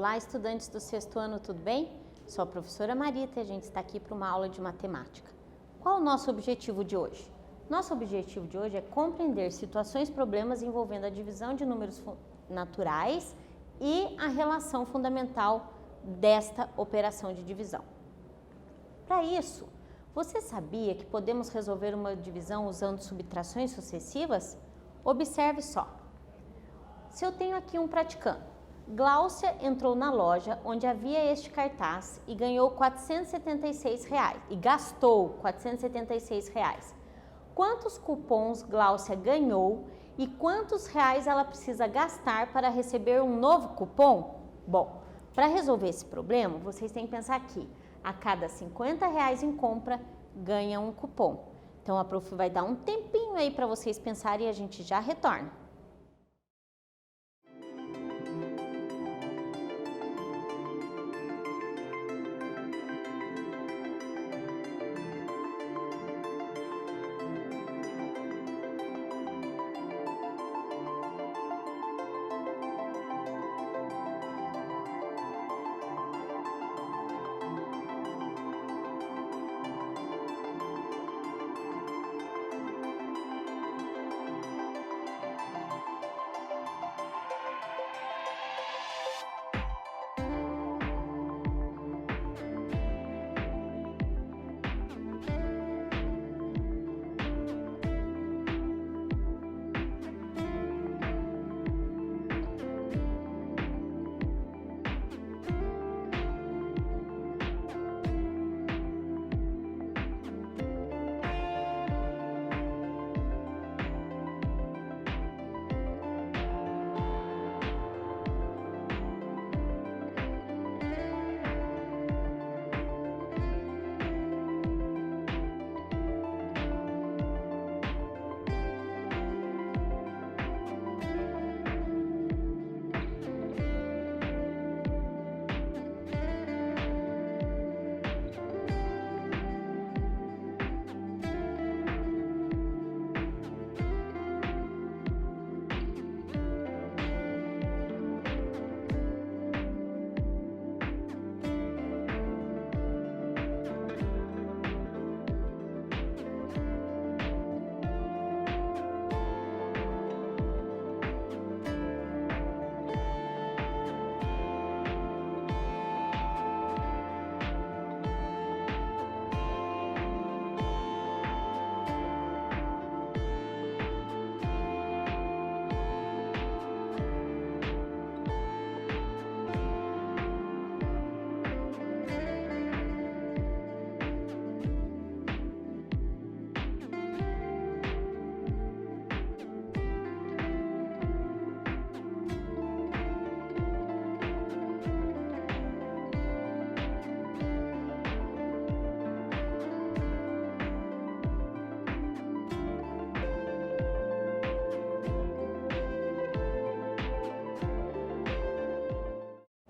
Olá, estudantes do sexto ano, tudo bem? Sou a professora Marita e a gente está aqui para uma aula de matemática. Qual o nosso objetivo de hoje? Nosso objetivo de hoje é compreender situações e problemas envolvendo a divisão de números naturais e a relação fundamental desta operação de divisão. Para isso, você sabia que podemos resolver uma divisão usando subtrações sucessivas? Observe só. Se eu tenho aqui um praticando, Gláucia entrou na loja onde havia este cartaz e ganhou R$476 e gastou R$476. Quantos cupons Gláucia ganhou e quantos reais ela precisa gastar para receber um novo cupom? Bom, para resolver esse problema, vocês têm que pensar aqui, a cada R$50 em compra, ganha um cupom. Então, a prof vai dar um tempinho aí para vocês pensarem e a gente já retorna.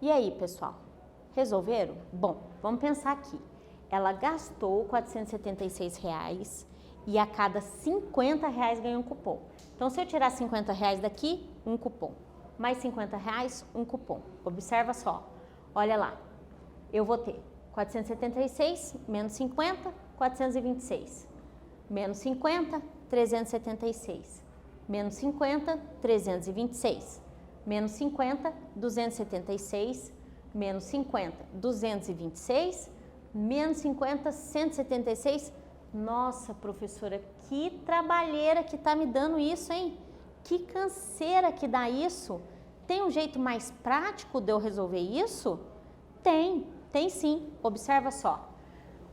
E aí, pessoal, resolveram? Bom, vamos pensar aqui. Ela gastou R$476 e a cada R$50 ganhou um cupom. Então, se eu tirar R$50 daqui, um cupom. Mais R$50, um cupom. Observa só. Olha lá. Eu vou ter 476 menos 50, 426. Menos 50, 376. Menos 50, 326. Menos 50, 276, menos 50, 226, menos 50, 176. Nossa, professora, que trabalheira que tá me dando isso, hein? Que canseira que dá isso. Tem um jeito mais prático de eu resolver isso? Tem sim. Observa só.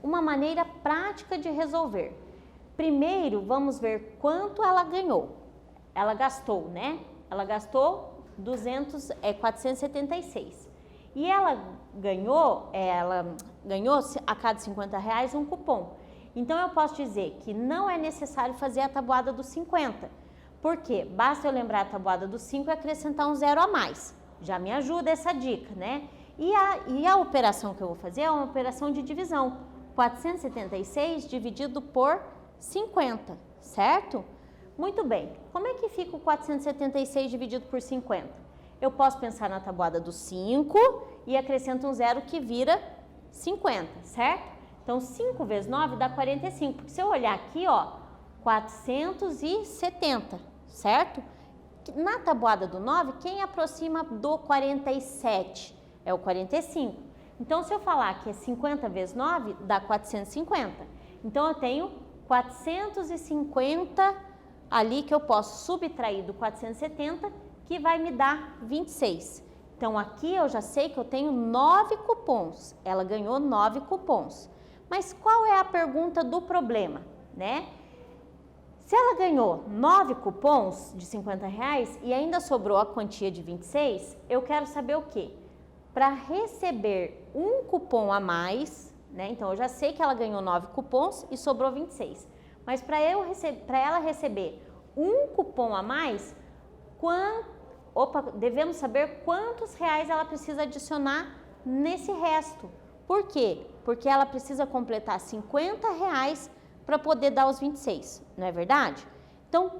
Uma maneira prática de resolver. Primeiro, vamos ver quanto ela ganhou. Ela gastou, né? Ela gastou 476. E ela ganhou a cada R$50 um cupom. Então, eu posso dizer que não é necessário fazer a tabuada dos 50. Por quê? Basta eu lembrar a tabuada dos 5 e acrescentar um zero a mais. Já me ajuda essa dica, né? E a operação que eu vou fazer é uma operação de divisão. 476 dividido por 50, certo? Muito bem, como é que fica o 476 dividido por 50? eu posso pensar na tabuada do 5 e acrescento um zero que vira 50, certo? Então, 5 vezes 9 dá 45, porque se eu olhar aqui, ó, 470, certo? Na tabuada do 9, quem aproxima do 47? É o 45. Então, se eu falar que é 50 vezes 9, dá 450. Então, eu tenho 450 ali que eu posso subtrair do 470, que vai me dar 26. Então, aqui eu já sei que eu tenho 9 cupons. Ela ganhou 9 cupons. Mas qual é a pergunta do problema, né? Se ela ganhou 9 cupons de R$50 e ainda sobrou a quantia de 26, eu quero saber o quê? Para receber um cupom a mais, né? Então, eu já sei que ela ganhou 9 cupons e sobrou 26. Mas para ela receber um cupom a mais, devemos saber quantos reais ela precisa adicionar nesse resto. Por quê? Porque ela precisa completar R$50 para poder dar os 26, não é verdade? Então,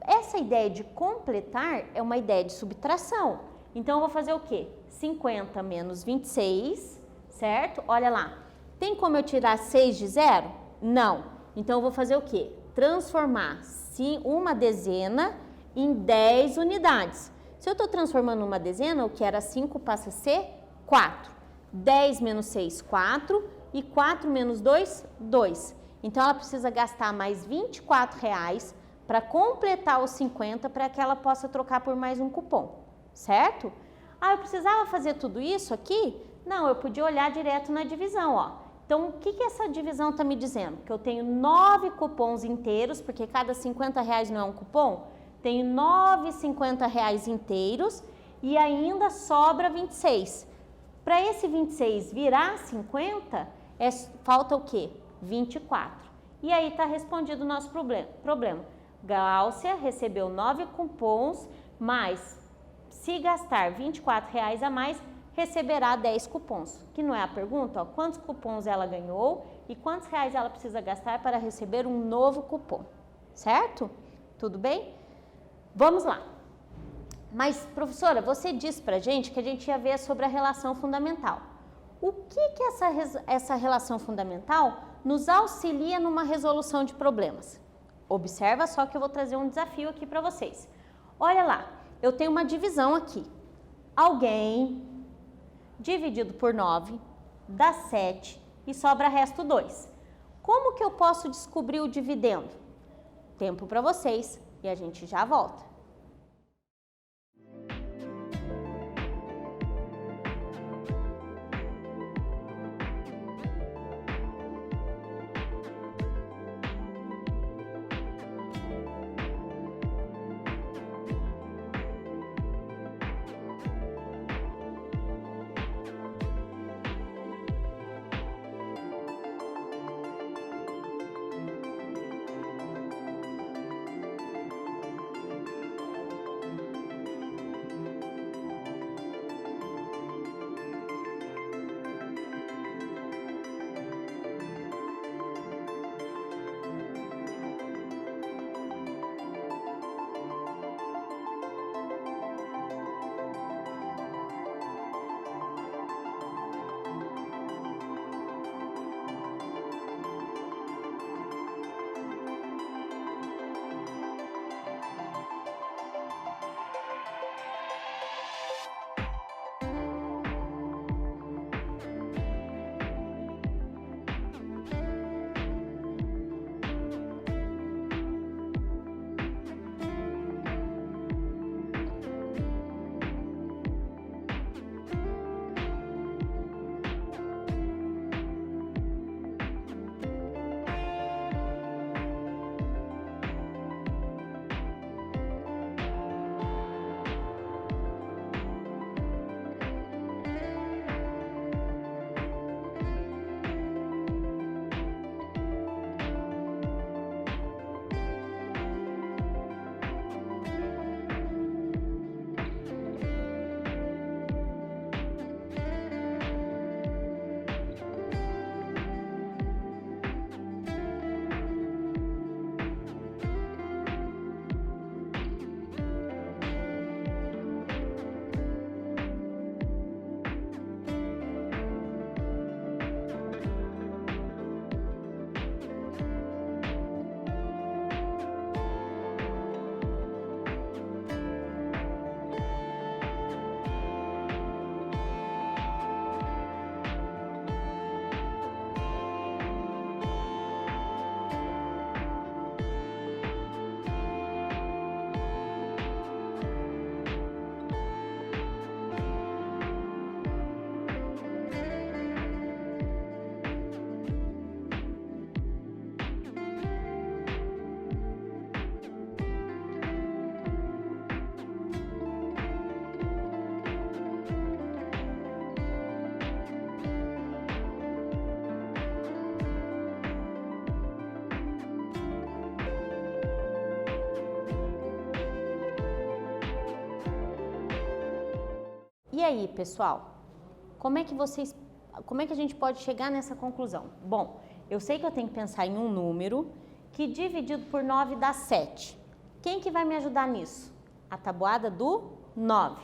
essa ideia de completar é uma ideia de subtração. Então, eu vou fazer o quê? 50 menos 26, certo? Olha lá, tem como eu tirar 6 de zero? Não. Então, eu vou fazer o quê? Transformar uma dezena em 10 unidades. Se eu estou transformando uma dezena, o que era 5 passa a ser 4. 10 menos 6, 4. E 4 menos 2, 2. Então, ela precisa gastar mais R$24 para completar os 50 para que ela possa trocar por mais um cupom, certo? Ah, eu precisava fazer tudo isso aqui? Não, eu podia olhar direto na divisão, ó. Então, o que essa divisão está me dizendo? Que eu tenho 9 cupons inteiros, porque cada R$50 não é um cupom. Tenho 9 R$50 inteiros e ainda sobra 26. Para esse 26 virar 50, falta o quê? 24. E aí está respondido o nosso problema. Gláucia recebeu 9 cupons, mas se gastar R$24 a mais, receberá 10 cupons. Que não é a pergunta? Ó, quantos cupons ela ganhou e quantos reais ela precisa gastar para receber um novo cupom. Certo? Tudo bem? Vamos lá. Mas, professora, você disse para a gente que a gente ia ver sobre a relação fundamental. O que essa relação fundamental nos auxilia numa resolução de problemas? Observa só que eu vou trazer um desafio aqui para vocês. Olha lá, eu tenho uma divisão aqui. Alguém dividido por 9 dá 7 e sobra resto 2. Como que eu posso descobrir o dividendo? Tempo para vocês e a gente já volta. E aí, pessoal, como é que a gente pode chegar nessa conclusão? Bom, eu sei que eu tenho que pensar em um número que dividido por 9 dá 7. Quem que vai me ajudar nisso? A tabuada do 9.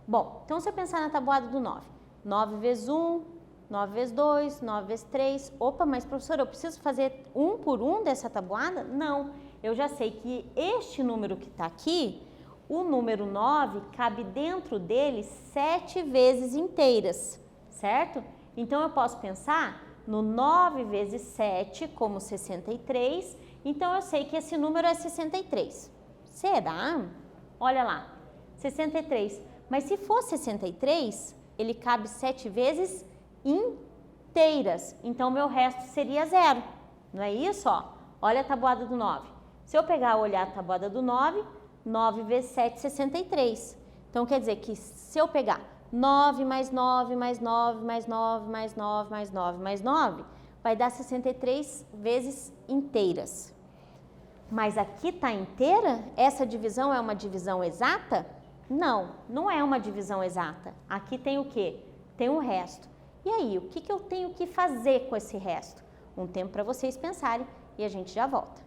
Bom, então se eu pensar na tabuada do 9, 9 vezes 1, 9 vezes 2, 9 vezes 3. Opa, mas professora, eu preciso fazer um por um dessa tabuada? Não, eu já sei que este número que está aqui, o número 9, cabe dentro dele 7 vezes inteiras, certo? Então eu posso pensar no 9 vezes 7 como 63, então eu sei que esse número é 63. Será? Olha lá, 63. Mas se for 63, ele cabe 7 vezes inteiras. Então, meu resto seria 0. Não é isso? Ó? Olha a tabuada do 9. Se eu pegar e olhar a tabuada do 9, 9 vezes 7, 63. Então, quer dizer que se eu pegar 9 mais 9, mais 9, mais 9, mais 9, mais 9, mais 9, vai dar 63 vezes inteiras. Mas aqui está inteira? Essa divisão é uma divisão exata? Não, não é uma divisão exata. Aqui tem o quê? Tem o resto. E aí, o que eu tenho que fazer com esse resto? Um tempo para vocês pensarem e a gente já volta.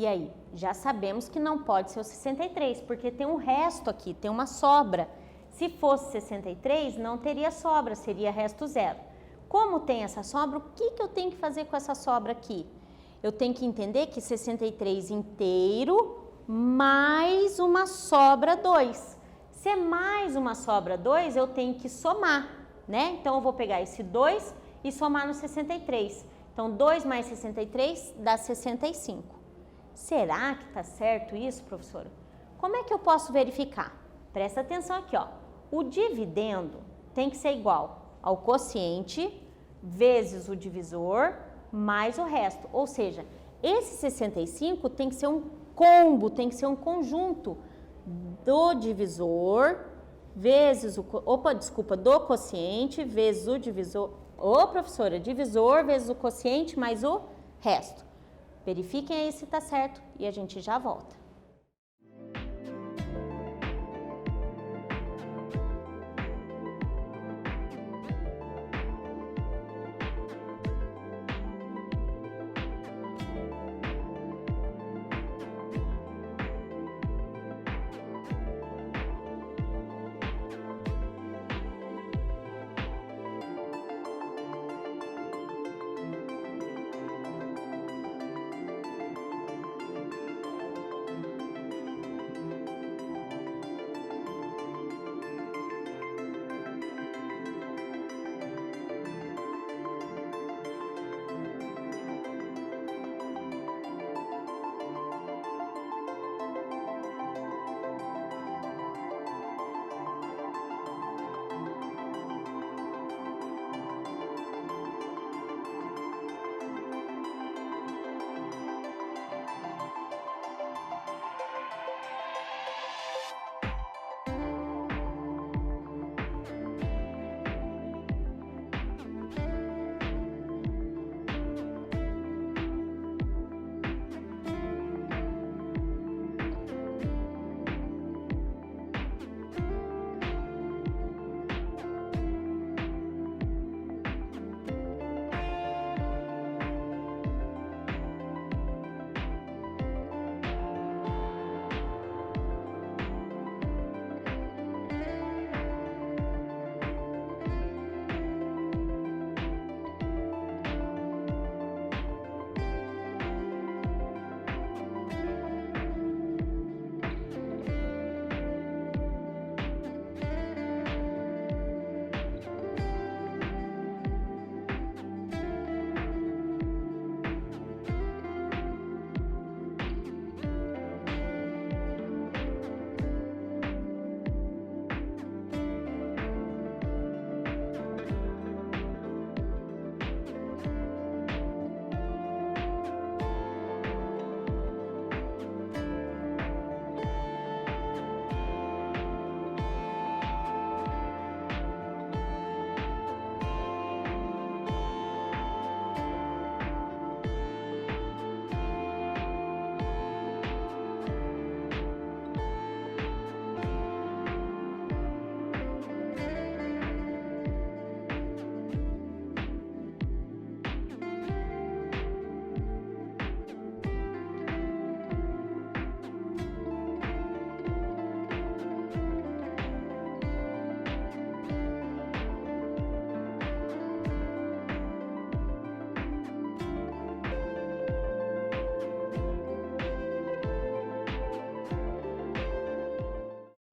E aí, já sabemos que não pode ser o 63, porque tem um resto aqui, tem uma sobra. Se fosse 63, não teria sobra, seria resto zero. Como tem essa sobra, o que eu tenho que fazer com essa sobra aqui? Eu tenho que entender que 63 inteiro mais uma sobra 2. Se é mais uma sobra 2, eu tenho que somar, né? Então, eu vou pegar esse 2 e somar no 63. Então, 2 mais 63 dá 65. Será que está certo isso, professora? Como é que eu posso verificar? Presta atenção aqui, ó. O dividendo tem que ser igual ao quociente vezes o divisor mais o resto. Ou seja, esse 65 tem que ser um combo, tem que ser um conjunto do divisor vezes o... do quociente vezes o divisor... professora, divisor vezes o quociente mais o resto. Verifiquem aí se tá certo e a gente já volta.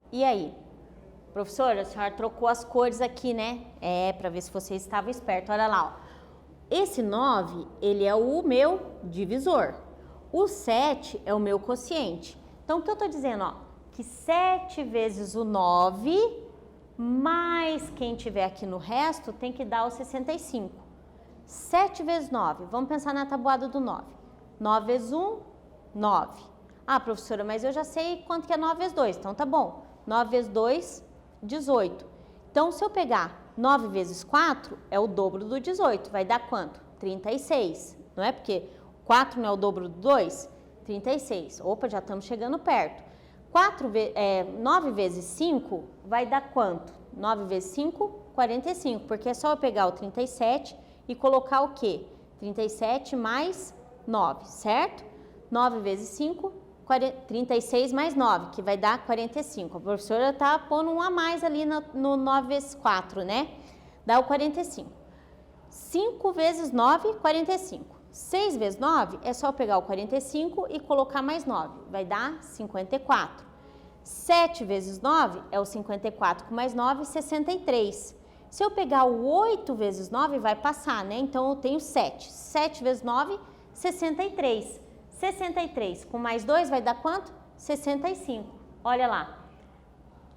E aí? Professora, a senhora trocou as cores aqui, né? Para ver se você estava esperto. Olha lá, ó. Esse 9, ele é o meu divisor. O 7 é o meu quociente. Então, o que eu estou dizendo, ó? Que 7 vezes o 9, mais quem tiver aqui no resto, tem que dar o 65. 7 vezes 9, vamos pensar na tabuada do 9. 9 vezes 1, 9. Ah, professora, mas eu já sei quanto que é 9 vezes 2, então tá bom. 9 vezes 2, 18. Então, se eu pegar 9 vezes 4, é o dobro do 18. Vai dar quanto? 36. Não é? Porque 4 não é o dobro do 2? 36. Opa, já estamos chegando perto. 9 vezes 5 vai dar quanto? 9 vezes 5, 45. Porque é só eu pegar o 37 e colocar o quê? 37 mais 9, certo? 9 vezes 5, 36 mais 9, que vai dar 45. A professora está pondo um a mais ali no 9 vezes 4, né? Dá o 45. 5 vezes 9, 45. 6 vezes 9 é só pegar o 45 e colocar mais 9. Vai dar 54. 7 vezes 9 é o 54 com mais 9, 63. Se eu pegar o 8 vezes 9, vai passar, né? Então, eu tenho 7. 7 vezes 9, 63. 63 com mais 2 vai dar quanto? 65. Olha lá.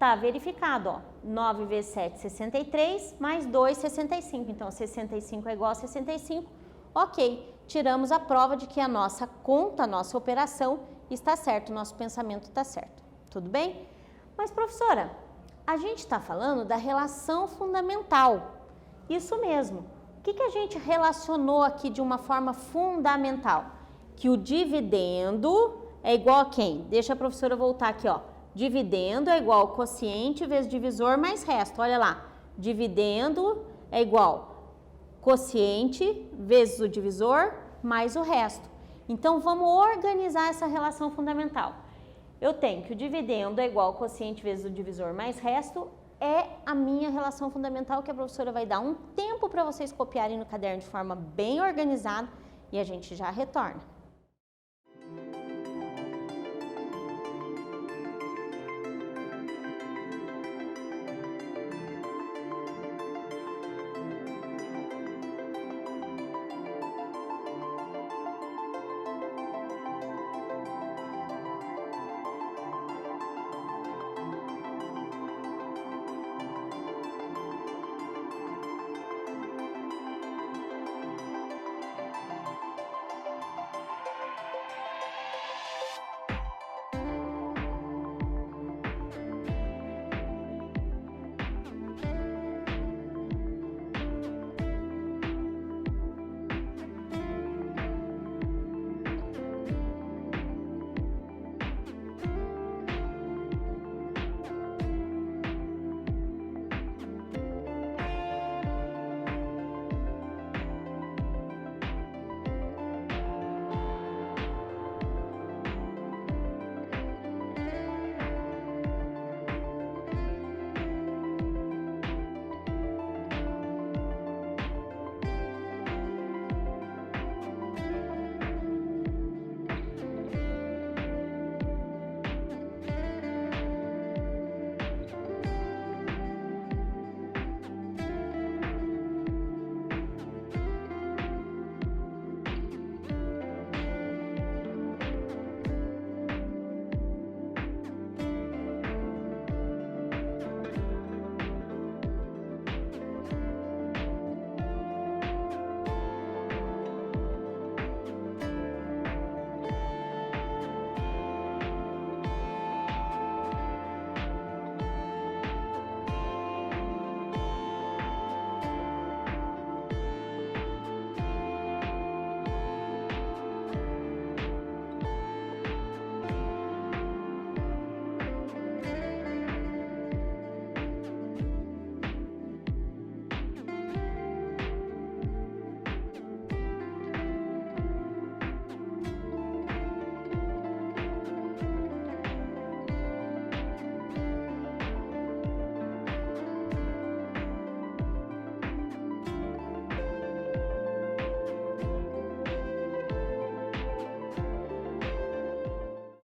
Tá verificado, ó, 9 vezes 7, 63, mais 2, 65. Então, 65 é igual a 65. Ok, tiramos a prova de que a nossa conta, a nossa operação está certa, o nosso pensamento está certo. Tudo bem? Mas, professora, a gente está falando da relação fundamental. Isso mesmo. O que a gente relacionou aqui de uma forma fundamental? Que o dividendo é igual a quem? Deixa a professora voltar aqui, ó. Dividendo é igual ao quociente vezes divisor mais resto. Olha lá, dividendo é igual quociente vezes o divisor mais o resto. Então, vamos organizar essa relação fundamental. Eu tenho que o dividendo é igual ao quociente vezes o divisor mais resto, é a minha relação fundamental que a professora vai dar um tempo para vocês copiarem no caderno de forma bem organizada e a gente já retorna.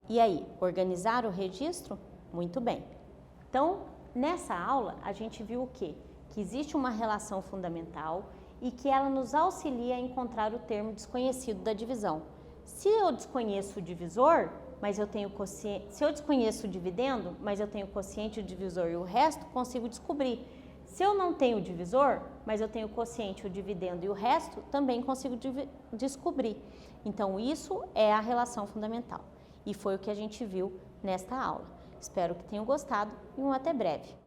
E aí, organizar o registro? Muito bem. Então, nessa aula, a gente viu o quê? Que existe uma relação fundamental e que ela nos auxilia a encontrar o termo desconhecido da divisão. Se eu desconheço o divisor, mas eu tenho quociente, se eu desconheço o dividendo, mas eu tenho o quociente, o divisor e o resto, consigo descobrir. Se eu não tenho o divisor, mas eu tenho o quociente, o dividendo e o resto, também consigo descobrir. Então, isso é a relação fundamental. E foi o que a gente viu nesta aula. Espero que tenham gostado e até breve.